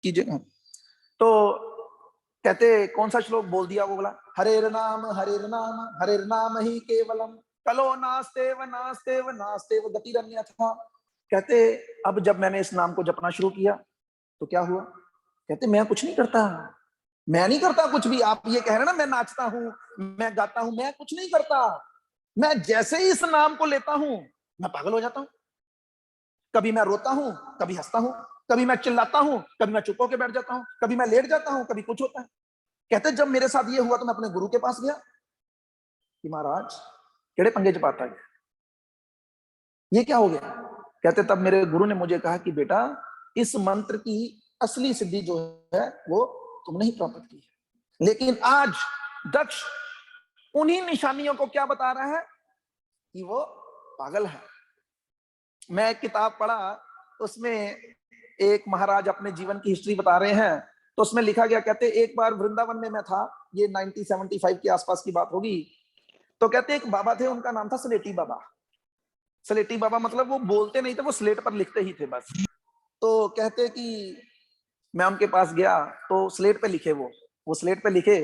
कीजिएगा। तो कहते कौन सा श्लोक बोल दिया, वो बोला हरेर नाम हरेर नाम ही केवलम कलो नास्तेव नास्तेव नास्तेव गतिरन्यथा। कहते अब जब मैंने इस नाम को जपना शुरू किया तो क्या हुआ? कहते मैं कुछ नहीं करता, मैं नहीं करता कुछ भी। आप ये कह रहे हैं ना मैं नाचता हूं, मैं गाता हूं, मैं कुछ नहीं करता। मैं जैसे ही इस नाम को लेता हूं मैं पागल हो जाता हूं। कभी मैं रोता हूं, कभी हंसता हूं, कभी मैं चिल्लाता हूं, कभी मैं चुप होकर बैठ जाता हूं, कभी मैं लेट जाता हूं, कभी कुछ होता है। कहते जब मेरे साथ ये हुआ तो मैं अपने गुरु के पास गया कि महाराज केड़े पंगे च पाता है, ये क्या हो गया? कहते तब मेरे गुरु ने मुझे कहा कि बेटा इस मंत्र की असली सिद्धि जो है वो तुमने ही प्राप्त की है। लेकिन आज दक्ष उन्हीं निशानियों को क्या बता रहा है कि वो पागल है। मैं एक किताब पढ़ा, उसमें एक महाराज अपने जीवन की हिस्ट्री बता रहे हैं। तो उसमें लिखा गया, कहते एक बार वृंदावन में मैं था, ये 1975 के आसपास की बात होगी। तो कहते एक बाबा थे, उनका नाम था सलेटी बाबा। सलेटी बाबा मतलब वो बोलते नहीं थे, वो स्लेट पर लिखते ही थे बस। तो कहते कि मैं उनके पास गया तो स्लेट पे लिखे, वो स्लेट पे लिखे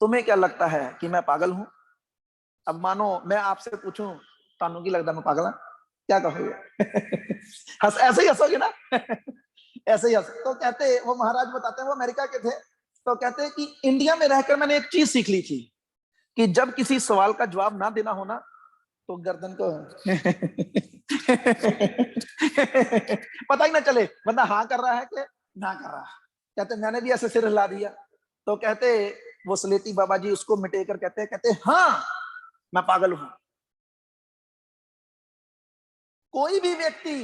तुम्हें क्या लगता है कि मैं पागल हूं? अब मानो मैं आपसे पूछूं तानू की लगता मैं पागल हूं, क्या कहोगे? हंस ऐसे ही हंसोगे ना? ऐसे ही हंस। तो कहते वो महाराज बताते हैं, वो अमेरिका के थे। तो कहते हैं कि इंडिया में रहकर मैंने एक चीज सीख ली थी कि जब किसी सवाल का जवाब ना देना हो ना तो गर्दन को पता ही ना चले बंदा हाँ कर रहा है कि ना कर रहा है। कहते मैंने भी ऐसे सिर हिला दिया। तो कहते वो सलेटी बाबा जी उसको मिटे कर कहते हाँ मैं पागल हूं। कोई भी व्यक्ति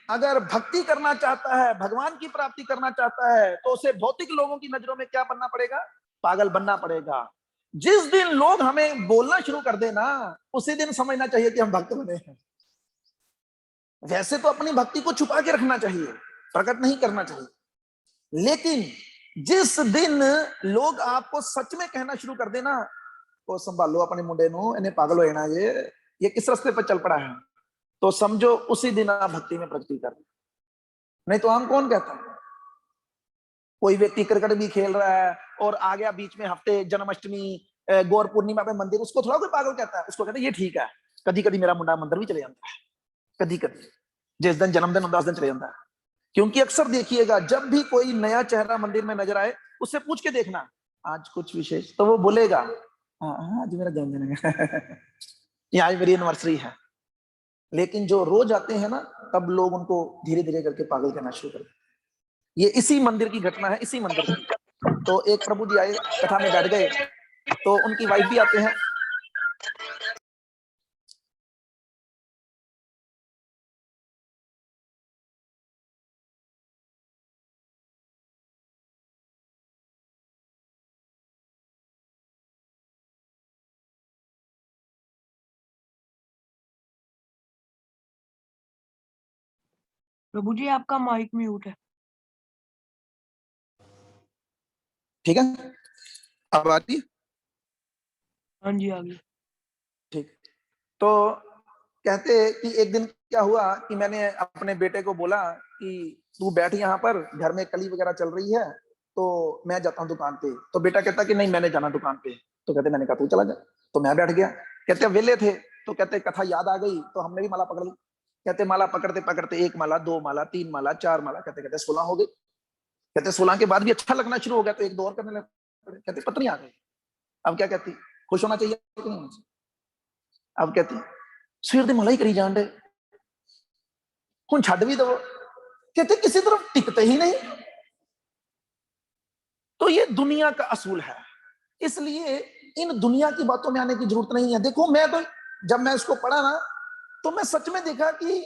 अगर भक्ति करना चाहता है, भगवान की प्राप्ति करना चाहता है, तो उसे भौतिक लोगों की नजरों में क्या बनना पड़ेगा? पागल बनना पड़ेगा। जिस दिन लोग हमें बोलना शुरू कर देना उसी दिन समझना चाहिए कि हम भक्त बने हैं। वैसे तो अपनी भक्ति को छुपा के रखना चाहिए, प्रकट नहीं करना चाहिए। लेकिन जिस दिन लोग आपको सच में कहना शुरू कर देना तो संभालो अपने मुंडे नू, इन्हें पागल हो जाना, ये किस रास्ते पर चल पड़ा है, तो समझो उसी दिन आप भक्ति में प्रगति कर। नहीं तो हम कौन कहता है? कोई व्यक्ति क्रिकेट भी खेल रहा है और आ गया बीच में हफ्ते जन्माष्टमी गौर पूर्णिमा पे मंदिर, उसको थोड़ा कोई पागल कहता है? उसको कहता है ये ठीक है, कभी कभी मेरा मुंडा मंदिर भी चले जाता है, कभी कभी जिस दिन जन्मदिन होता है उस दिन चले जाता है। क्योंकि अक्सर देखिएगा जब भी कोई नया चेहरा मंदिर में नजर आए उससे पूछ के देखना आज कुछ विशेष, तो वो बोलेगा हाँ आज मेरा जन्मदिन है या आज मेरी एनिवर्सरी है। लेकिन जो रोज आते हैं ना तब लोग उनको धीरे धीरे करके पागल कहना शुरू कर देते। ये इसी मंदिर की घटना है, इसी मंदिर की। तो एक प्रभु जी आए, कथा में बैठ गए, तो उनकी वाइफ भी आते हैं। प्रभु जी आपका माइक म्यूट है। ठीक है, अब आती है? हाँ जी आ गई। ठीक। तो कहते कि एक दिन क्या हुआ कि मैंने अपने बेटे को बोला कि तू बैठ यहाँ पर, घर में कली वगैरह चल रही है तो मैं जाता हूँ दुकान पे। तो बेटा कहता कि नहीं मैंने जाना दुकान पे। तो कहते मैंने कहा तू चला जा। तो मैं बैठ गया। कहते वेले थे तो कहते कथा याद आ गई तो हमने भी माला पकड़ ली। कहते माला पकड़ते पकड़ते 1 माला 2 माला 3 माला 4 माला कहते कहते 16 हो गई। कहते 16 के बाद भी अच्छा लगना शुरू हो गया तो 1 2 और करने लगे। कहते पत्नी आ गई। अब क्या कहती, खुश होना चाहिए कि नहीं? अब कहती सवेर दी मलाई करी जान दे, हुण छड्ड भी दो। कहते किसी तरफ टिकते ही नहीं। तो ये दुनिया का असूल है, इसलिए इन दुनिया की बातों में आने की जरूरत नहीं है। देखो मैं तो जब मैं इसको पढ़ा ना तो मैं सच में देखा कि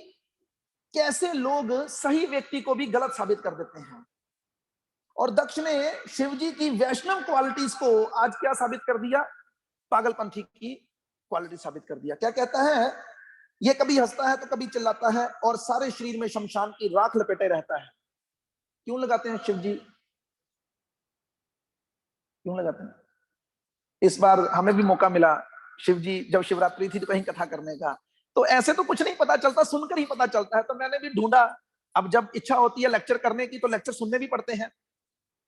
कैसे लोग सही व्यक्ति को भी गलत साबित कर देते हैं। और दक्ष ने शिव जी की वैष्णव क्वालिटीज को आज क्या साबित कर दिया? पागलपंथी की क्वालिटी साबित कर दिया। क्या कहता है? ये कभी हंसता है तो कभी चिल्लाता है और सारे शरीर में शमशान की राख लपेटे रहता है। क्यों लगाते हैं शिव जी? क्यों लगाते हैं? इस बार हमें भी मौका मिला, शिव जी जब शिवरात्रि थी तो कहीं कथा करने का, तो ऐसे तो कुछ नहीं पता चलता, सुनकर ही पता चलता है। तो मैंने भी ढूंढा। अब जब इच्छा होती है लेक्चर करने की तो लेक्चर सुनने भी पड़ते हैं।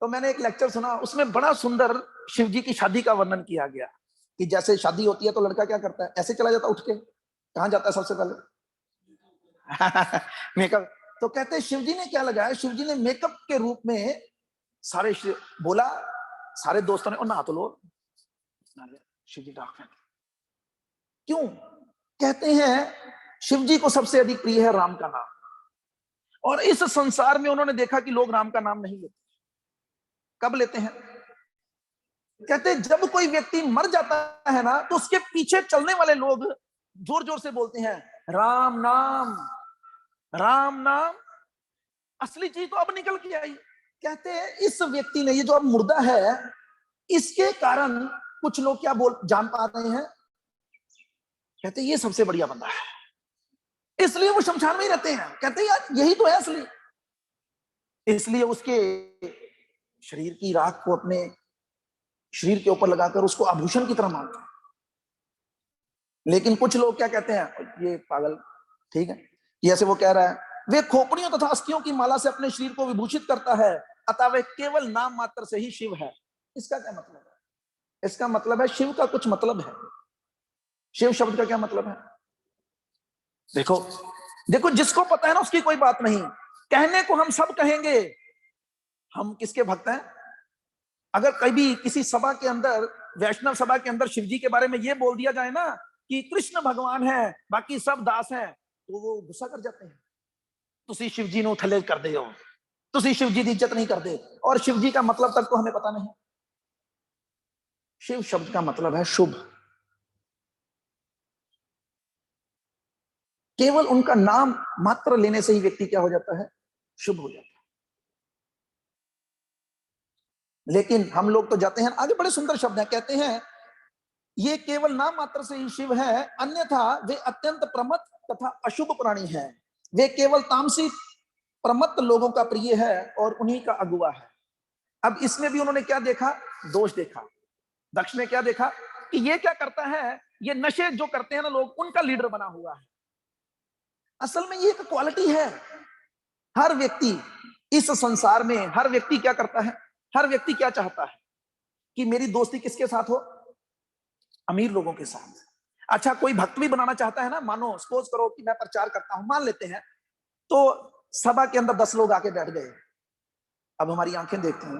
तो मैंने एक लेक्चर सुना, उसमें बड़ा सुंदर शिव जी की शादी का वर्णन किया गया कि जैसे शादी होती है तो लड़का क्या करता है, ऐसे चला जाता उठ के, कहां जाता है सबसे पहले? मेकअप। तो कहते हैं शिव जी ने क्या लगाया, शिव जी ने मेकअप के रूप में सारे बोला, सारे दोस्तों ने और नहा तो लो, शिव जी डाक। क्यों? कहते हैं शिव जी को सबसे अधिक प्रिय है राम का नाम, और इस संसार में उन्होंने देखा कि लोग राम का नाम नहीं लेते। कब लेते हैं? कहते हैं जब कोई व्यक्ति मर जाता है ना, तो उसके पीछे चलने वाले लोग जोर जोर से बोलते हैं राम नाम, राम नाम। असली चीज तो अब निकल के आई। कहते हैं इस व्यक्ति ने, ये जो अब मुर्दा है, इसके कारण कुछ लोग क्या बोल जान पा रहे हैं, कहते हैं ये सबसे बढ़िया बंदा है, इसलिए वो शमशान में ही रहते हैं। कहते हैं यार यही तो है असली। इसलिए उसके शरीर की राख को अपने शरीर के ऊपर लगाकर उसको आभूषण की तरह मानते हैं। लेकिन कुछ लोग क्या कहते हैं, ये पागल, ठीक है, ये ऐसे वो कह रहा है, वे खोपड़ियों तथा अस्थियों की माला से अपने शरीर को विभूषित करता है, अतः वे केवल नाम मात्र से ही शिव है। इसका क्या मतलब है? इसका मतलब है शिव का कुछ मतलब है। शिव शब्द का क्या मतलब है? देखो देखो, जिसको पता है ना उसकी कोई बात नहीं, कहने को हम सब कहेंगे। हम किसके भक्त हैं? अगर कभी किसी सभा के अंदर, वैष्णव सभा के अंदर शिव जी के बारे में ये बोल दिया जाए ना कि कृष्ण भगवान है बाकी सब दास हैं, तो वो गुस्सा कर जाते हैं। तुसी शिव जी ने थले कर दे हो, तुसी शिव जी की इज्जत नहीं कर दे। और शिव जी का मतलब तक तो हमें पता नहीं। शिव शब्द का मतलब है शुभ। केवल उनका नाम मात्र लेने से ही व्यक्ति क्या हो जाता है? शुभ हो जाता है। लेकिन हम लोग तो जाते हैं आगे, बड़े सुंदर शब्द हैं, कहते हैं ये केवल नाम मात्र से ही शिव है, अन्यथा वे अत्यंत प्रमत्त तथा अशुभ प्राणी हैं। वे केवल तामसी प्रमत्त लोगों का प्रिय है और उन्हीं का अगुआ है। अब इसमें भी उन्होंने क्या देखा? दोष देखा। दक्ष ने क्या देखा कि ये क्या करता है, ये नशे जो करते हैं ना लोग, उनका लीडर बना हुआ है। असल में ये एक क्वालिटी है। हर व्यक्ति इस संसार में, हर व्यक्ति क्या करता है, हर व्यक्ति क्या चाहता है कि मेरी दोस्ती किसके साथ हो? अमीर लोगों के साथ। अच्छा, कोई भक्त भी बनाना चाहता है ना, मानो सपोज करो कि मैं प्रचार करता हूं, मान लेते हैं, तो सभा के अंदर 10 लोग आके बैठ गए। अब हमारी आंखें देखते हैं,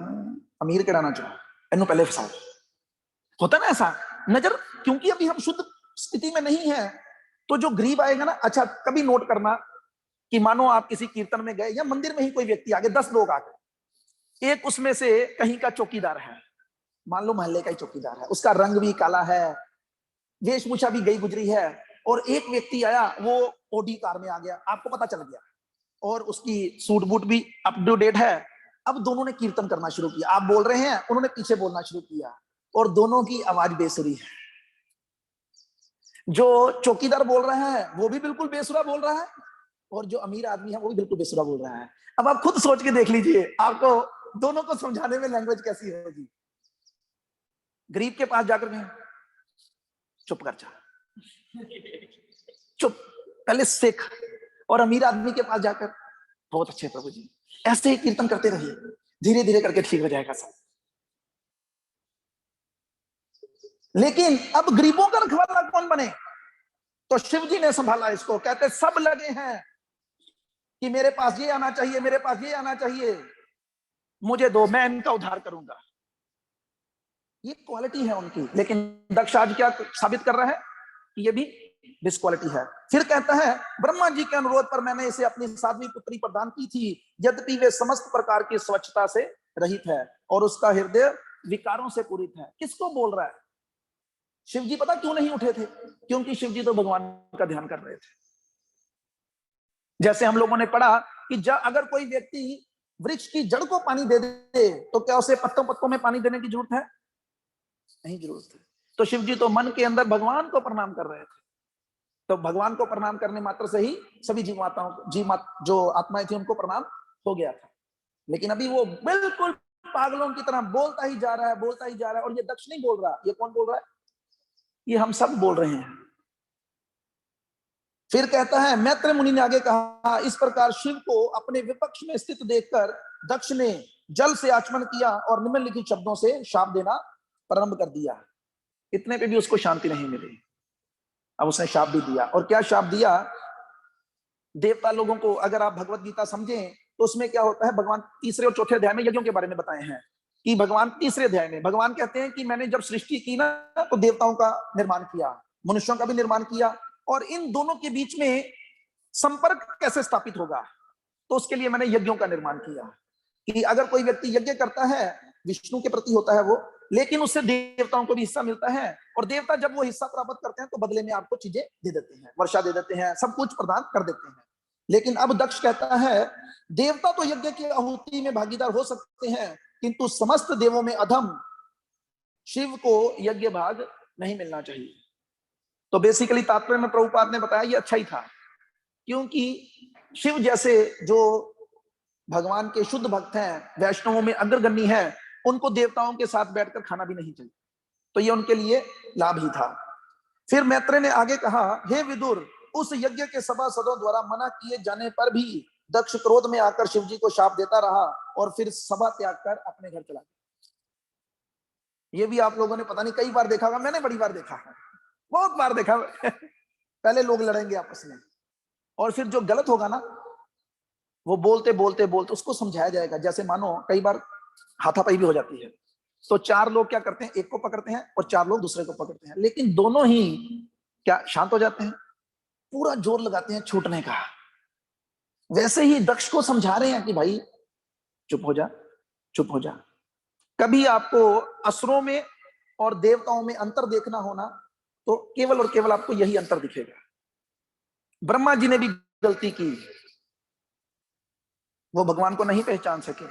अमीर के डाना चाहो, इन्हों पहले फसाओ। होता ना ऐसा नजर, क्योंकि अभी हम शुद्ध स्थिति में नहीं है, तो जो गरीब आएगा ना, अच्छा कभी नोट करना कि मानो आप किसी कीर्तन में गए या मंदिर में ही कोई व्यक्ति आगे, 10 लोग आ गए, एक उसमें से कहीं का चौकीदार है, मान लो मोहल्ले का ही चौकीदार है, उसका रंग भी काला है, वेशभूषा भी गई गुजरी है, और एक व्यक्ति आया, वो ओडी कार में आ गया, आपको पता चल गया, और उसकी सूट बूट भी अप टू डेट है। अब दोनों ने कीर्तन करना शुरू किया, आप बोल रहे हैं, उन्होंने पीछे बोलना शुरू किया, और दोनों की आवाज बेसुरी है। जो चौकीदार बोल रहा है वो भी बिल्कुल बेसुरा बोल रहा है, और जो अमीर आदमी है वो भी बिल्कुल बेसुरा बोल रहा है। अब आप खुद सोच के देख लीजिए, आपको दोनों को समझाने में लैंग्वेज कैसी होगी। गरीब के पास जाकर के चुप कर जा, चुप, पहले सीख। और अमीर आदमी के पास जाकर बहुत अच्छे प्रभु जी, ऐसे ही कीर्तन करते रहिए, धीरे धीरे करके ठीक हो जाएगा सब। लेकिन अब गरीबों का रखवाला कौन बने? तो शिव जी ने संभाला इसको। कहते सब लगे हैं कि मेरे पास ये आना चाहिए, मेरे पास ये आना चाहिए, मुझे दो, मैं इनका उद्धार करूंगा। ये क्वालिटी है उनकी। लेकिन दक्ष आज क्या साबित कर रहा है कि ये भी डिस्क्वालिटी है। फिर कहता है ब्रह्मा जी के अनुरोध पर मैंने इसे अपनी साध्वी पुत्री प्रदान की थी, यद्यपि वे समस्त प्रकार की स्वच्छता से रहित है और उसका हृदय विकारों से पूरित है। किसको बोल रहा है? शिव जी पता क्यों नहीं उठे थे? क्योंकि शिव जी तो भगवान का ध्यान कर रहे थे। जैसे हम लोगों ने पढ़ा कि अगर कोई व्यक्ति वृक्ष की जड़ को पानी दे दे तो क्या उसे पत्तों पत्तों में पानी देने की जरूरत है? नहीं जरूरत है। तो शिव जी तो मन के अंदर भगवान को प्रणाम कर रहे थे। तो भगवान को प्रणाम करने मात्र से ही सभी जो आत्माएं थी उनको प्रणाम हो गया था। लेकिन अभी वो बिल्कुल पागलों की तरह बोलता ही जा रहा है, बोलता ही जा रहा है। और ये दक्ष नहीं बोल रहा, ये कौन बोल रहा है? ये हम सब बोल रहे हैं। फिर कहता है मैत्र मुनि ने आगे कहा, इस प्रकार शिव को अपने विपक्ष में स्थित देखकर दक्ष ने जल से आचमन किया और निम्नलिखित शब्दों से शाप देना प्रारंभ कर दिया। इतने पे भी उसको शांति नहीं मिली। अब उसने शाप भी दिया। और क्या शाप दिया? देवता लोगों को, अगर आप भगवत गीता समझें तो उसमें क्या होता है, भगवान तीसरे और चौथे अध्याय में यज्ञों के बारे में बताए हैं कि भगवान तीसरे अध्याय में भगवान कहते हैं कि मैंने जब सृष्टि की ना तो देवताओं का निर्माण किया, मनुष्यों का भी निर्माण किया, और इन दोनों के बीच में संपर्क कैसे स्थापित होगा, तो उसके लिए मैंने यज्ञों का निर्माण किया कि अगर कोई व्यक्ति यज्ञ करता है, विष्णु के प्रति होता है वो, लेकिन उससे देवताओं को भी हिस्सा मिलता है, और देवता जब वो हिस्सा प्राप्त करते हैं तो बदले में आपको चीजें दे देते हैं, वर्षा दे देते हैं, सब कुछ प्रदान कर देते हैं। लेकिन अब दक्ष कहता है देवता तो यज्ञ की आहुति में भागीदार हो सकते हैं, किंतु समस्त देवों में अधम शिव को यज्ञ भाग नहीं मिलना चाहिए। तो बेसिकली तात्पर्य में प्रभुपाद ने बताया ये अच्छा ही था, क्योंकि शिव जैसे जो भगवान के शुद्ध भक्त हैं, वैष्णवों में अग्रगण्य हैं, उनको देवताओं के साथ बैठकर खाना भी नहीं चाहिए, तो ये उनके लिए लाभ ही था। फिर मैत्रेय ने आगे कहा, हे विदुर, उस यज्ञ के सभासदों द्वारा मना किए जाने पर भी दक्ष क्रोध में आकर शिव जी को शाप देता रहा और फिर सभा त्याग कर अपने घर चला गया। ये भी आप लोगों ने पता नहीं कई बार देखा होगा, मैंने बड़ी बार देखा है, बहुत बार देखा। पहले लोग लड़ेंगे आपस में, और फिर जो गलत होगा ना वो बोलते बोलते बोलते उसको समझाया जाएगा। जैसे मानो कई बार हाथापाई भी हो जाती है, तो चार लोग क्या करते हैं, एक को पकड़ते हैं और चार लोग दूसरे को पकड़ते हैं, लेकिन दोनों ही क्या शांत हो जाते हैं, पूरा जोर लगाते हैं छूटने का। वैसे ही दक्ष को समझा रहे हैं कि भाई चुप हो जा, चुप हो जा। कभी आपको असुरों में और देवताओं में अंतर देखना होना तो केवल और केवल आपको यही अंतर दिखेगा। ब्रह्मा जी ने भी गलती की, वो भगवान को नहीं पहचान सके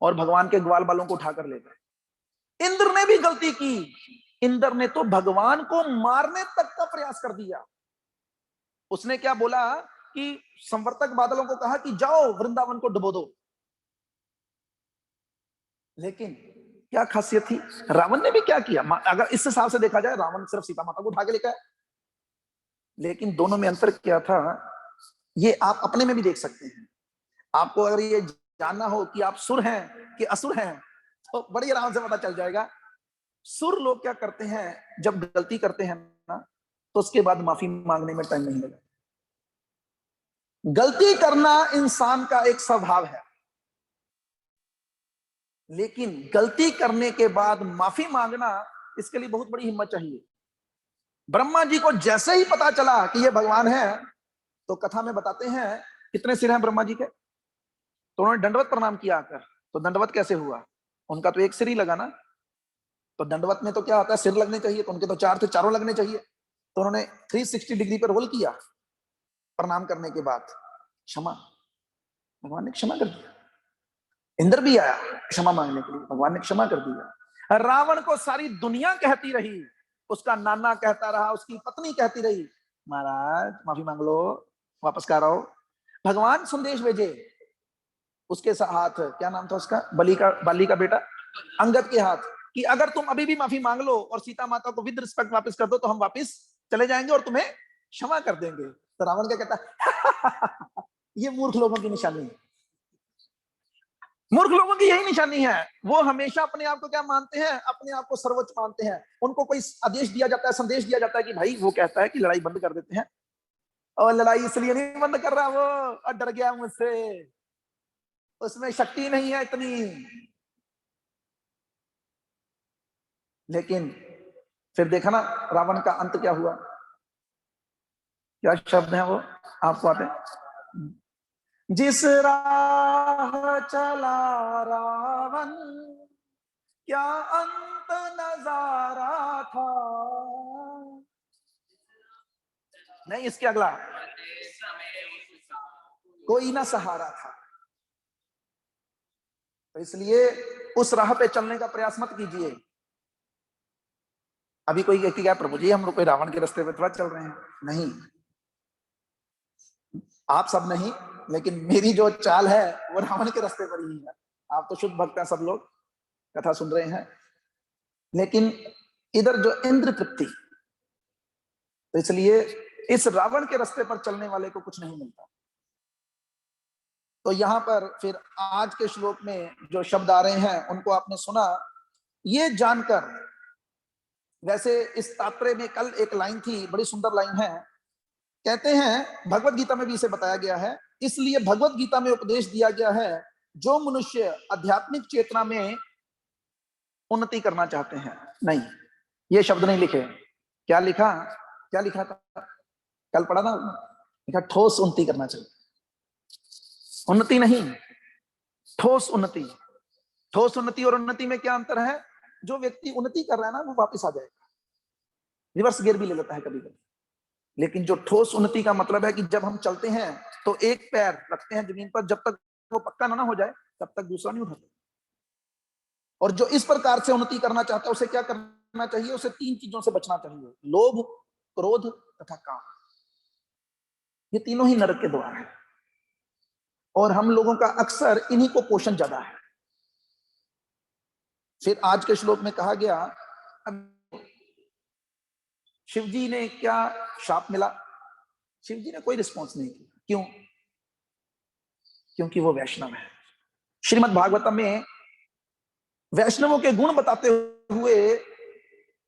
और भगवान के ग्वाल बालों को उठाकर ले गए। इंद्र ने भी गलती की, इंद्र ने तो भगवान को मारने तक का प्रयास कर दिया। उसने क्या बोला कि संवर्तक बादलों को कहा कि जाओ वृंदावन को डुबो दो, लेकिन क्या खासियत थी, रावण ने भी क्या किया। अगर इस हिसाब से देखा जाए रावण सिर्फ सीता माता को उठा के लेकर, लेकिन दोनों में अंतर क्या था ये आप अपने में भी देख सकते हैं। आपको अगर ये जानना हो कि आप सुर हैं कि असुर हैं तो बड़ी आराम से पता चल जाएगा। सुर लोग क्या करते हैं, जब गलती करते हैं ना तो उसके बाद माफी मांगने में टाइम नहीं लगता। गलती करना इंसान का एक स्वभाव है, लेकिन गलती करने के बाद माफी मांगना, इसके लिए बहुत बड़ी हिम्मत चाहिए। ब्रह्मा जी को जैसे ही पता चला कि ये भगवान है, तो कथा में बताते हैं कितने सिर हैं ब्रह्मा जी के, तो उन्होंने दंडवत प्रणाम किया आकर। तो दंडवत कैसे हुआ, उनका तो एक सिर ही लगा ना, तो दंडवत में तो क्या होता है सिर लगने चाहिए, तो उनके तो चार थे, चारों लगने चाहिए। तो उन्होंने 360 डिग्री पर रोल किया प्रणाम करने के बाद, क्षमा, भगवान ने क्षमा कर दिया। इंद्र भी आया क्षमा मांगने के लिए, भगवान ने क्षमा कर दिया। रावण को सारी दुनिया कहती रही, उसका नाना कहता रहा, उसकी पत्नी कहती रही महाराज माफी मांग लो, वापस कर आओ। भगवान संदेश भेजे उसके हाथ, क्या नाम था उसका, बाली का बेटा अंगद के हाथ, कि अगर तुम अभी भी माफी मांग लो और सीता माता को विद रिस्पेक्ट वापस कर दो तो हम वापस चले जाएंगे और तुम्हें क्षमा कर देंगे। तो रावण क्या कहता ये मूर्ख लोगों की निशानी है, मूर्ख लोगों की यही निशानी है। वो हमेशा अपने आप को क्या मानते हैं, अपने आप को सर्वोच्च मानते हैं। उनको कोई आदेश दिया जाता है, संदेश दिया जाता है कि भाई वो कहता है कि लड़ाई बंद कर देते हैं, और लड़ाई इसलिए नहीं बंद कर रहा वो, और डर गया मुझसे, उसमें शक्ति नहीं है इतनी। लेकिन फिर देखा ना रावण का अंत क्या हुआ, क्या शब्द है वो आपको आते हैं, जिस राह चला रावण क्या अंत नजारा था। नहीं, इसके अगला, कोई ना सहारा था। तो इसलिए उस राह पे चलने का प्रयास मत कीजिए। अभी कोई व्यक्ति क्या प्रभु जी हम लोग कोई रावण के रास्ते पे थोड़ा चल रहे हैं, नहीं, आप सब नहीं, लेकिन मेरी जो चाल है वो रावण के रास्ते पर ही है। आप तो शुद्ध भक्त हैं, सब लोग कथा सुन रहे हैं, लेकिन इधर जो इंद्र तृप्ति, तो इसलिए इस रावण के रास्ते पर चलने वाले को कुछ नहीं मिलता। तो यहाँ पर फिर आज के श्लोक में जो शब्द आ रहे हैं उनको आपने सुना। ये जानकर, वैसे इस तात्पर्य में कल एक लाइन थी, बड़ी सुंदर लाइन है। कहते हैं भगवत गीता में भी इसे बताया गया है, इसलिए भगवत गीता में उपदेश दिया गया है जो मनुष्य आध्यात्मिक चेतना में उन्नति करना चाहते हैं। नहीं, ये शब्द नहीं लिखे। क्या लिखा, क्या लिखा था, कल पढ़ा ना, लिखा ठोस उन्नति करना चाहिए। उन्नति नहीं, ठोस उन्नति। ठोस उन्नति और उन्नति में क्या अंतर है? जो व्यक्ति उन्नति कर रहा है ना, वो वापस आ जाएगा, रिवर्स गियर भी ले लेता है कभी कभी। लेकिन जो ठोस उन्नति का मतलब है कि जब हम चलते हैं तो एक पैर रखते हैं जमीन पर, जब तक वो पक्का ना हो जाए तब तक दूसरा नहीं उठाते। और जो इस प्रकार से उन्नति करना चाहता है उसे क्या करना चाहिए? उसे 3 चीजों से बचना चाहिए, लोभ, क्रोध तथा काम। ये तीनों ही नरक के द्वार हैं और हम लोगों का अक्सर इन्हीं को पोषण ज्यादा है। फिर आज के श्लोक में कहा गया, शिव जी ने क्या शाप मिला? शिव जी ने कोई रिस्पॉन्स नहीं किया। क्यों? क्योंकि वो वैष्णव है। श्रीमद् भागवतम में वैष्णवों के गुण बताते हुए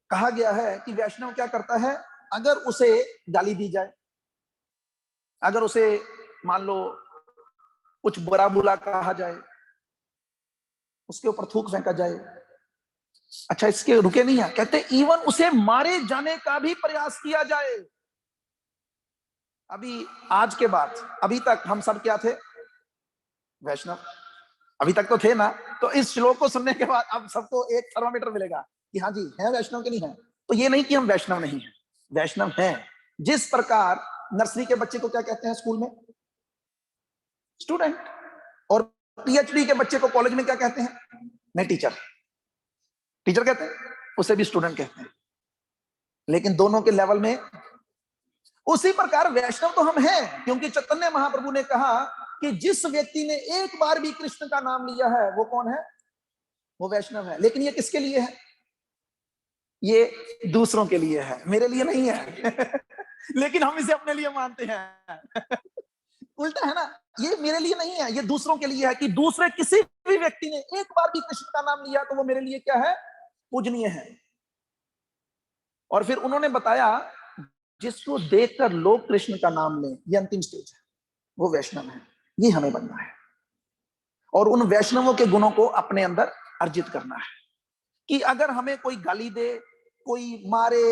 कहा गया है कि वैष्णव क्या करता है, अगर उसे गाली दी जाए, अगर उसे मान लो कुछ बुरा बुला कहा जाए, उसके ऊपर थूक फेंका जाए, अच्छा इसके रुके नहीं है, कहते इवन उसे मारे जाने का भी प्रयास किया जाए। अभी आज के बाद, अभी तक हम सब क्या थे? वैष्णव। अभी तक तो थे ना। तो इस श्लोक को सुनने के बाद अब सबको एक थर्मामीटर मिलेगा कि हाँ जी है वैष्णव के नहीं है। तो ये नहीं कि हम वैष्णव नहीं है, वैष्णव हैं। जिस प्रकार नर्सरी के बच्चे को क्या कहते हैं स्कूल में? स्टूडेंट। और पीएचडी के बच्चे को कॉलेज में क्या कहते हैं? नहीं, टीचर। टीचर कहते हैं, उसे भी स्टूडेंट कहते हैं, लेकिन दोनों के लेवल में उसी प्रकार वैष्णव तो हम हैं। क्योंकि चैतन्य महाप्रभु ने कहा कि जिस व्यक्ति ने एक बार भी कृष्ण का नाम लिया है वो कौन है? वो वैष्णव है। लेकिन ये किसके लिए है? ये दूसरों के लिए है, मेरे लिए नहीं है। लेकिन हम इसे अपने लिए मानते हैं। उल्टा है ना, ये मेरे लिए नहीं है, ये दूसरों के लिए है कि दूसरे किसी भी व्यक्ति ने एक बार भी कृष्ण का नाम लिया तो वो मेरे लिए क्या है? पूजनीय है। और फिर उन्होंने बताया जिसको देखकर लोग कृष्ण का नाम लें, ये अंतिम स्टेज है, वो वैष्णव है। ये हमें बनना है और उन वैष्णवों के गुणों को अपने अंदर अर्जित करना है कि अगर हमें कोई गाली दे, कोई मारे,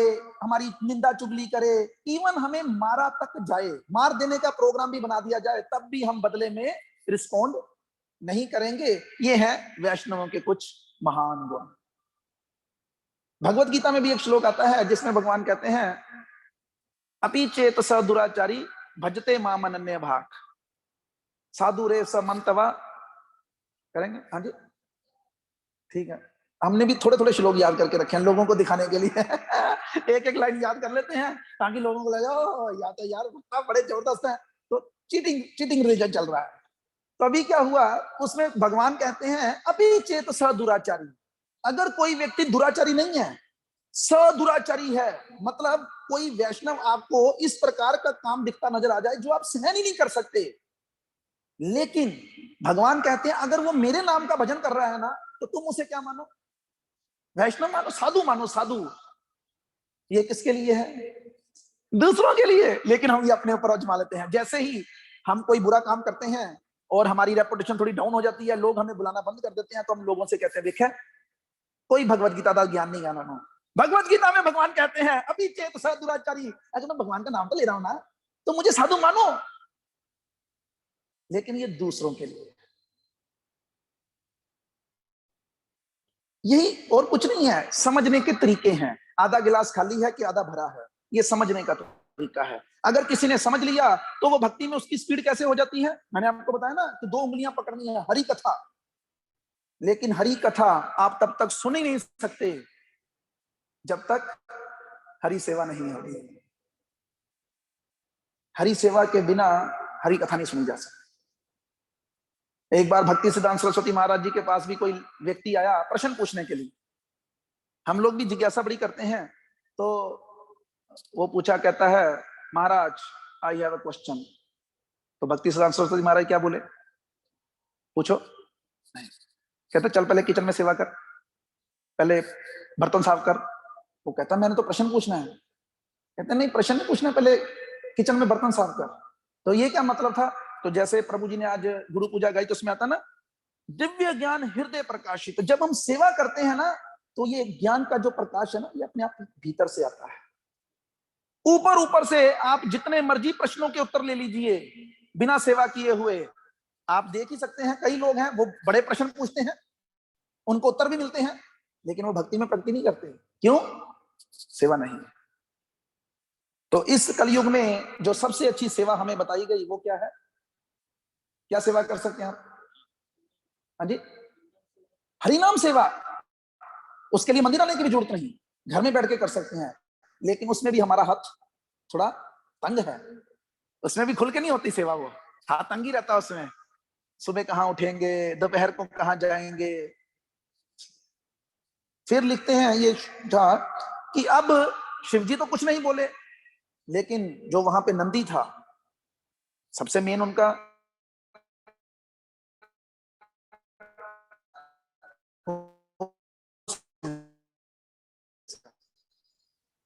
हमारी निंदा चुगली करे, इवन हमें मारा तक जाए, मार देने का प्रोग्राम भी बना दिया जाए, तब भी हम बदले में रिस्पॉन्ड नहीं करेंगे। ये है वैष्णवों के कुछ महान गुण। भगवत गीता में भी एक श्लोक आता है जिसमें भगवान कहते हैं, अपि चेत स दुराचारी भजते माम अनन्य भाग, साधु रे स मंतवा। करेंगे? हाँ जी, ठीक है। हमने भी थोड़े थोड़े श्लोक याद करके रखे हैं लोगों को दिखाने के लिए। एक एक लाइन याद कर लेते हैं ताकि लोगों को लगे ओ या तो यार बड़े जबरदस्त है। तो चीटिंग चीटिंग रिलीजन चल रहा है। तो अभी क्या हुआ, उसमें भगवान कहते हैं अभी चेत स दुराचारी। अगर कोई व्यक्ति दुराचारी नहीं है, सदुराचारी है, मतलब कोई वैष्णव आपको इस प्रकार का काम दिखता नजर आ जाए जो आप सहन ही नहीं कर सकते, लेकिन भगवान कहते हैं अगर वो मेरे नाम का भजन कर रहा है ना तो तुम उसे क्या मानो? वैष्णव मानो, साधु मानो। साधु ये किसके लिए है? दूसरों के लिए। लेकिन हम ये अपने ऊपर आजमा लेते हैं। जैसे ही हम कोई बुरा काम करते हैं और हमारी रेपुटेशन थोड़ी डाउन हो जाती है, लोग हमें बुलाना बंद कर देते हैं, तो हम लोगों से कहते हैं देखे कोई भगवत गीता का ज्ञान नहीं गाना ना। भगवत गीता में भगवान कहते हैं अभी चेत स दुराचारी। अगर मैं भगवान का नाम तो ले रहा हूं ना, तो मुझे साधु मानो, लेकिन ये दूसरों के लिए। यही और कुछ नहीं है, समझने के तरीके हैं। आधा गिलास खाली है कि आधा भरा है, ये समझने का तरीका है। अगर किसी ने समझ लिया तो वो भक्ति में उसकी स्पीड कैसे हो जाती है? मैंने आपको बताया ना कि 2 उंगलियां पकड़नी है, हरि कथा। लेकिन हरि कथा आप तब तक सुन ही नहीं सकते जब तक हरि सेवा नहीं होगी। हरि सेवा के बिना हरि कथा नहीं सुनी जा सकती। एक बार भक्ति सिद्धांत सरस्वती महाराज जी के पास भी कोई व्यक्ति आया प्रश्न पूछने के लिए। हम लोग भी जिज्ञासा बड़ी करते हैं, तो वो पूछा, कहता है महाराज आई हैव अ क्वेश्चन। तो भक्ति सिद्धांत सरस्वती महाराज क्या बोले? पूछो। नहीं। कहते चल पहले किचन में सेवा कर, पहले बर्तन साफ कर। वो कहता मैंने तो प्रश्न पूछना है। कहते नहीं, प्रश्न नहीं पूछना, पहले किचन में बर्तन साफ कर। तो ये क्या मतलब था? तो जैसे प्रभु जी ने आज गुरु पूजा गाई, तो उसमें आता ना, दिव्य ज्ञान हृदय प्रकाशित। जब हम सेवा करते हैं ना, तो ये ज्ञान का जो प्रकाश है ना, ये अपने आप भीतर से आता है। ऊपर ऊपर से आप जितने मर्जी प्रश्नों के उत्तर ले लीजिए बिना सेवा किए हुए, आप देख ही सकते हैं कई लोग हैं वो बड़े प्रश्न पूछते हैं, उनको उत्तर भी मिलते हैं, लेकिन वो भक्ति में प्रगति नहीं करते। क्यों? सेवा नहीं है। तो इस कलयुग में जो सबसे अच्छी सेवा हमें बताई गई वो क्या है? क्या सेवा कर सकते हैं आप? हाँ जी, हरिनाम सेवा। उसके लिए मंदिर आने की भी जरूरत नहीं, घर में बैठ के कर सकते हैं। लेकिन उसमें भी हमारा हाथ थोड़ा तंग है, उसमें भी खुल के नहीं होती सेवा। वो हाथ तंग ही रहता है उसमें। सुबह कहाँ उठेंगे, दोपहर को कहाँ जाएंगे। फिर लिखते हैं ये था कि अब शिव जी तो कुछ नहीं बोले, लेकिन जो वहां पे नंदी था, सबसे मेन उनका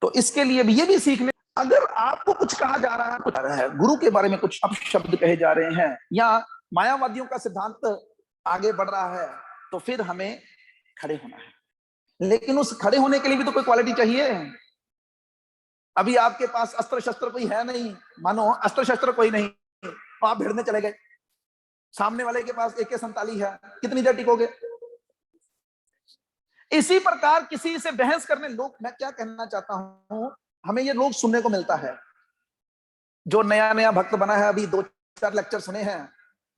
तो इसके लिए भी ये भी सीखने, अगर आपको कुछ कहा जा रहा है, गुरु के बारे में कुछ अपशब्द कहे जा रहे हैं, या मायावादियों का सिद्धांत आगे बढ़ रहा है, तो फिर हमें खड़े होना है। लेकिन उस खड़े होने के लिए भी तो कोई क्वालिटी चाहिए। अभी आपके पास अस्त्र शस्त्र कोई है नहीं, मानो अस्त्र शस्त्र कोई नहीं, तो आप भिड़ने चले गए, सामने वाले के पास AK-47 है, कितनी देर टिकोगे? इसी प्रकार किसी से बहस करने लोग, मैं क्या कहना चाहता हूं, हमें ये लोग सुनने को मिलता है। जो नया नया भक्त बना है, अभी 2-4 लेक्चर सुने हैं,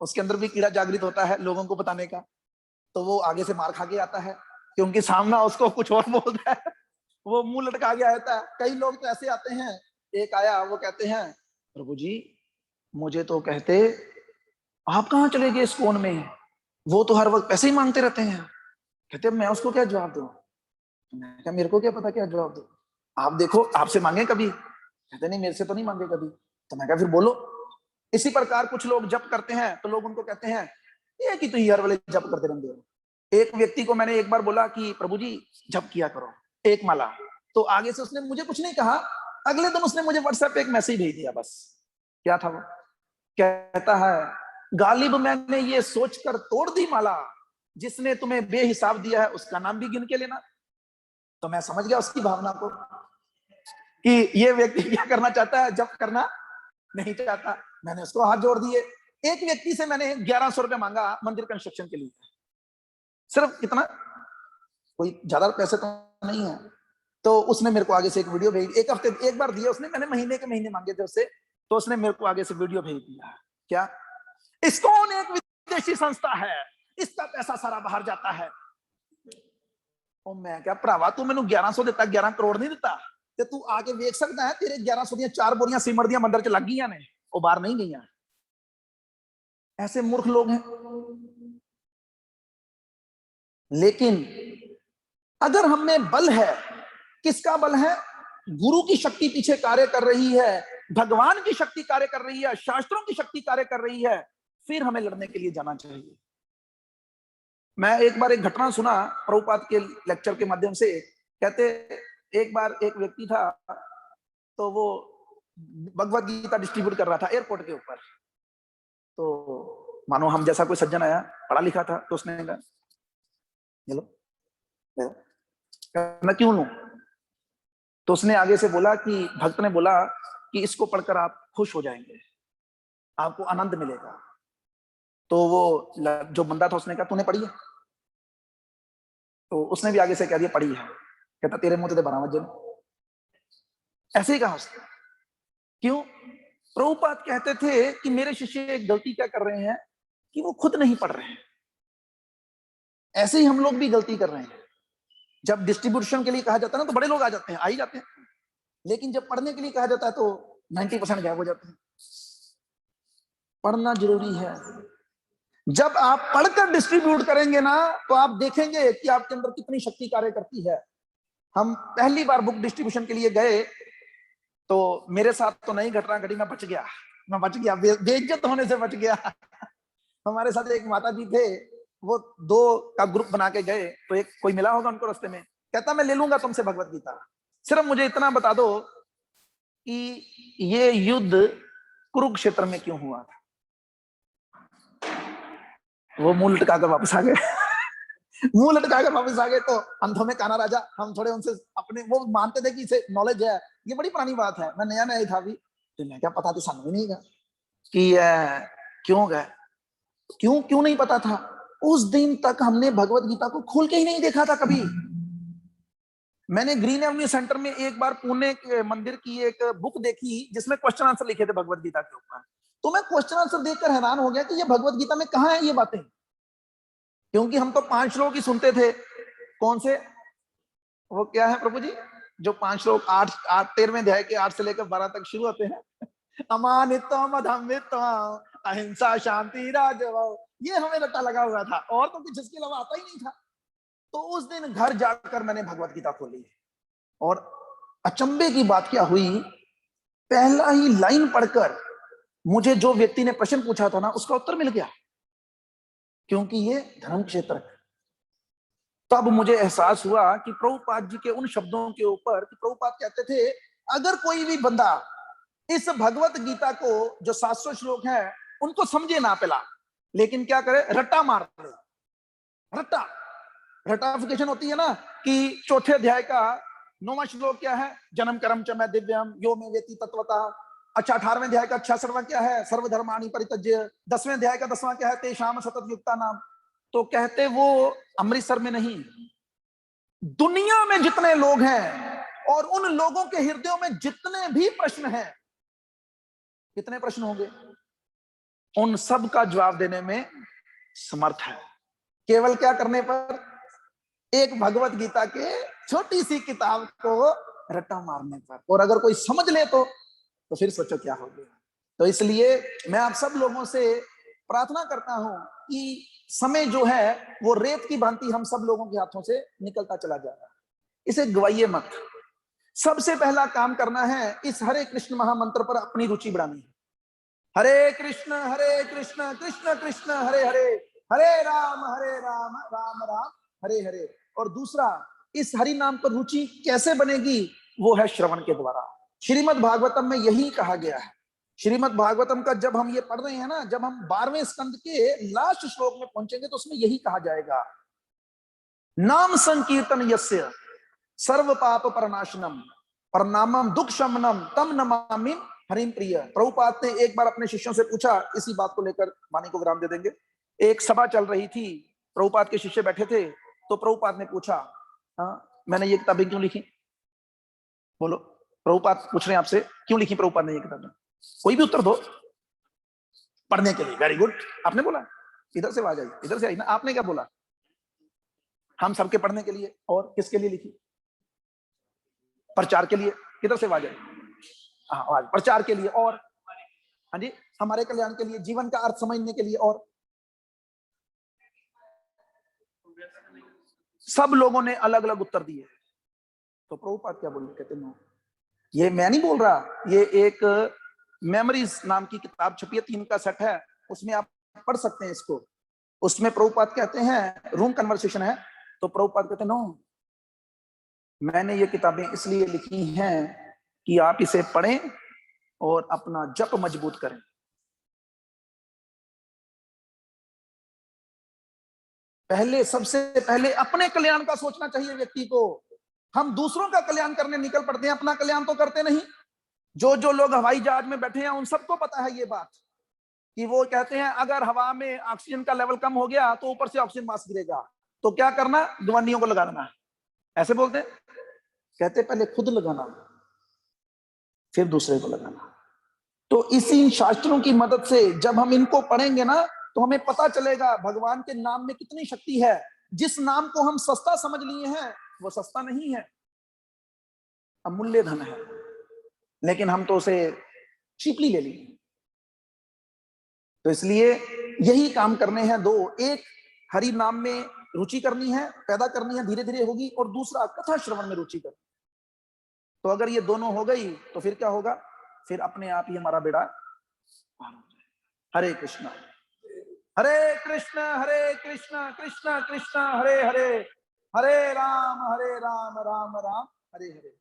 उसके अंदर भी कीड़ा जागृत होता है लोगों को बताने का, तो वो आगे से मार खा के आता है क्योंकि सामना उसको कुछ और बोलता है, वो मुंह लटका के आता है। कई लोग तो ऐसे आते हैं, एक आया, वो कहते हैं प्रभु जी मुझे तो कहते आप कहाँ चले गए इस कोन में, वो तो हर वक्त पैसे ही मांगते रहते हैं। कहते मैं उसको क्या जवाब दूं? मैं क्या, मेरे को क्या पता क्या जवाब दूं? आप देखो, आपसे मांगे कभी? कहते नहीं, मेरे से तो नहीं मांगे कभी। तो मैं क्या, फिर बोलो। इसी प्रकार कुछ लोग जप करते हैं, तो लोग उनको कहते हैं एक ही तो ही हर वाले जप करते रहते हो। एक व्यक्ति को मैंने एक बार बोला कि प्रभु जी जप किया करो एक माला, तो आगे से उसने मुझे कुछ नहीं कहा, अगले दिन उसने मुझे व्हाट्सएप पे एक मैसेज भेज दिया बस। क्या था वो? कहता है गालिब मैंने ये सोचकर तोड़ दी माला, जिसने तुम्हें बेहिसाब दिया है उसका नाम भी गिन के लेना। तो मैं समझ गया उसकी भावना को कि ये व्यक्ति क्या करना चाहता है, जप करना नहीं चाहता। मैंने उसको हाथ जोड़ दिए। एक व्यक्ति से मैंने 1100 रुपए मांगा मंदिर कंस्ट्रक्शन के लिए, सिर्फ इतना, कोई ज्यादा पैसे तो नहीं है। तो उसने मेरे को आगे से एक वीडियो भेज, एक हफ्ते एक बार दिया उसने, मैंने महीने के महीने मांगे थे उससे, तो उसने मेरे को आगे से वीडियो भेज दिया। क्या? इस्कॉन एक विदेशी संस्था है, इसका पैसा सारा बाहर जाता है। और मैं क्या, भरावा तू मैंने 1100 देता, 11 करोड़ नहीं देता, ते तू आके देख सकता है तेरे 1100 दियां 4 बोरियां सीमर दियां मंदिर च लग गई ने, वो बाहर नहीं गई। ऐसे मूर्ख लोग हैं। लेकिन अगर हम में बल है, किसका बल है? गुरु की शक्ति पीछे कार्य कर रही है, भगवान की शक्ति कार्य कर रही है, शास्त्रों की शक्ति कार्य कर रही है, फिर हमें लड़ने के लिए जाना चाहिए। मैं एक बार एक घटना सुना प्रभुपाद के लेक्चर के माध्यम से। कहते एक बार एक व्यक्ति था, तो वो भगवत गीता डिस्ट्रीब्यूट कर रहा था एयरपोर्ट के ऊपर। तो मानो हम जैसा कोई सज्जन आया, पढ़ा लिखा था, तो उसने कहा ये लो, मैं क्यों लूं? तो उसने आगे से बोला कि भक्त ने बोला कि इसको पढ़कर आप खुश हो जाएंगे, आपको आनंद मिलेगा। तो वो जो बंदा था उसने कहा तूने पढ़ी है? तो उसने भी आगे से कह दिया पढ़ी है। कहता तेरे मुंह ते 12 वजन। ऐसे ही कहा उसने। क्यों? प्रभुपाद कहते थे कि मेरे शिष्य एक गलती क्या कर रहे हैं कि वो खुद नहीं पढ़ रहे हैं। ऐसे ही हम लोग भी गलती कर रहे हैं। जब डिस्ट्रीब्यूशन के लिए कहा जाता है ना, तो बड़े लोग आ जाते हैं, आ ही जाते हैं, लेकिन जब पढ़ने के लिए कहा जाता है तो 90% गायब हो जाते हैं। पढ़ना जरूरी है। जब आप पढ़कर डिस्ट्रीब्यूट करेंगे ना, तो आप देखेंगे कि आपके अंदर कितनी शक्ति कार्य करती है। हम पहली बार बुक डिस्ट्रीब्यूशन के लिए गए, तो मेरे साथ तो नहीं घटना घटी, मैं बच गया, बेइज्जत होने से बच गया। हमारे साथ एक माता जी थे, वो 2 का ग्रुप बना के गए, तो एक कोई मिला होगा उनको रास्ते में, कहता मैं ले लूंगा तुमसे भगवत गीता, सिर्फ मुझे इतना बता दो कि ये युद्ध कुरुक्षेत्र में क्यों हुआ था। वो मुंह लटका कर वापस आ गए। मुंह लटका कर वापस आ गए। तो अंधों में काना राजा, हम थोड़े उनसे अपने, वो मानते थे कि इसे नॉलेज है, ये बड़ी पुरानी बात है, मैं नया नया ही था अभी, तो मैं क्या पता थी, सामने नहीं गया कि क्यों गए, क्यों क्यों नहीं पता था। उस दिन तक हमने भगवत गीता को खोल के ही नहीं देखा था कभी। मैंने ग्रीन एवेन्यू सेंटर में एक बार पुणे के मंदिर की एक बुक देखी जिसमें क्वेश्चन आंसर लिखे थे भगवत गीता के ऊपर, तो मैं क्वेश्चन आंसर देखकर हैरान हो गया कि ये भगवत गीता में कहाँ है ये बातें। क्योंकि हम तो 5 श्लोक ही सुनते थे। कौन से, वो क्या है प्रभु जी, जो 5 श्लोक 13वें अध्याय के 8 से लेकर 12 तक शुरू होते हैं, अमानित्वम अधम्मित्वम अहिंसा शांति राजवौ, ये हमें रट्टा लगा हुआ था, और तो कुछ इसके अलावा आता ही नहीं था। तो उस दिन घर जाकर मैंने भगवत गीता खोली, और अचंभे की बात क्या हुई, पहला ही लाइन पढ़कर मुझे जो व्यक्ति ने प्रश्न पूछा था ना, उसका उत्तर मिल गया, क्योंकि ये धर्म क्षेत्र है। तब मुझे एहसास हुआ कि प्रभुपाद जी के उन शब्दों के ऊपर, कि प्रभुपाद कहते थे अगर कोई भी बंदा इस भगवत गीता को जो 700 श्लोक है उनको समझे ना पेला, लेकिन क्या करे, रट्टा मार दे, रट्टा, रटाफिकेशन होती है ना, कि चौथे अध्याय का 9वां श्लोक क्या है, जन्म कर्म च मैं दिव्यम यो में वेति तत्वता। अच्छा, 18वें अध्याय का 66वां क्या है, सर्वधर्माणि परित्यज्य। 10वें अध्याय का 10वां क्या है, तेषाम सतत युक्ता नाम। तो कहते वो अमृतसर में नहीं, दुनिया में जितने लोग हैं और उन लोगों के हृदयों में जितने भी प्रश्न हैं, कितने प्रश्न होंगे, उन सब का जवाब देने में समर्थ है। केवल क्या करने पर, एक भगवत गीता के छोटी सी किताब को रट्टा मारने पर। और अगर कोई समझ ले तो फिर सोचो क्या हो गया। तो इसलिए मैं आप सब लोगों से प्रार्थना करता हूं कि समय जो है वो रेत की भांति हम सब लोगों के हाथों से निकलता चला जा रहा है, इसे गवाइए मत। सबसे पहला काम करना है, इस हरे कृष्ण महामंत्र पर अपनी रुचि बढ़ानी है। हरे कृष्ण कृष्ण कृष्ण हरे हरे, हरे राम राम राम हरे हरे। और दूसरा, इस हरि नाम पर रुचि कैसे बनेगी, वो है श्रवण के द्वारा। श्रीमद् भागवतम में यही कहा गया है। श्रीमद् भागवतम का जब हम ये पढ़ रहे हैं ना, जब हम 12वें स्कंद के लास्ट श्लोक में पहुंचेंगे तो उसमें यही कहा जाएगा, नाम संकीर्तन यस्य सर्व पाप परनाशनम परनामम दुख शमनम तम नमामि हरिम प्रिय। प्रभुपाद ने एक बार अपने शिष्यों से पूछा, इसी बात को लेकर वाणी को विराम दे देंगे। एक सभा चल रही थी, प्रभुपाद के शिष्य बैठे थे, तो प्रभुपाद ने पूछा, मैंने ये किताबें क्यों लिखी, बोलो। प्रभुपाद पूछ रहे हैं आपसे, क्यों लिखी प्रभुपाद ने ये किताबें, कोई भी उत्तर दो। पढ़ने के लिए, वेरी गुड, आपने बोला। इधर से आ जाइए, इधर से आई ना, आपने क्या बोला, हम सबके पढ़ने के लिए। और किसके लिए लिखी, प्रचार के लिए। किधर से आ जाइए, हाँ, प्रचार के लिए। और हाँ जी, हमारे कल्याण के लिए, जीवन का अर्थ समझने के लिए। और सब लोगों ने अलग अलग उत्तर दिए। तो प्रभुपाद क्या बोले, कहते नो, ये मैं नहीं बोल रहा, ये एक मेमोरीज नाम की किताब छपी है, 3 का सेट है, उसमें आप पढ़ सकते हैं इसको। उसमें प्रभुपाद कहते हैं, रूम कन्वर्सेशन है, तो प्रभुपाद कहते हैं नो, मैंने ये किताबें इसलिए लिखी हैं कि आप इसे पढ़ें और अपना जप मजबूत करें। पहले, सबसे पहले अपने कल्याण का सोचना चाहिए व्यक्ति को। हम दूसरों का कल्याण करने निकल पड़ते हैं, अपना कल्याण तो करते नहीं। जो लोग हवाई जहाज में बैठे हैं उन सबको पता है ये बात, कि वो कहते हैं अगर हवा में ऑक्सीजन का लेवल कम हो गया तो ऊपर से ऑक्सीजन मास्क गिरेगा, तो क्या करना, दुआनियों को लगा देना। ऐसे बोलते हैं, कहते पहले खुद लगाना फिर दूसरे को लगाना। तो इसी शास्त्रों की मदद से जब हम इनको पढ़ेंगे ना, तो हमें पता चलेगा भगवान के नाम में कितनी शक्ति है। जिस नाम को हम सस्ता समझ लिए हैं, वो सस्ता नहीं है, अमूल्य धन है, लेकिन हम तो उसे चीपली ले लिए। तो इसलिए यही काम करने हैं 2, एक हरि नाम में रुचि करनी है, पैदा करनी है, धीरे धीरे होगी। और दूसरा, कथा श्रवण में रुचि करनी। तो अगर ये दोनों हो गई तो फिर क्या होगा, फिर अपने आप ही हमारा बेड़ा पार हो जाए। हरे कृष्णा। हरे कृष्ण कृष्ण कृष्ण हरे हरे, हरे राम राम राम हरे हरे।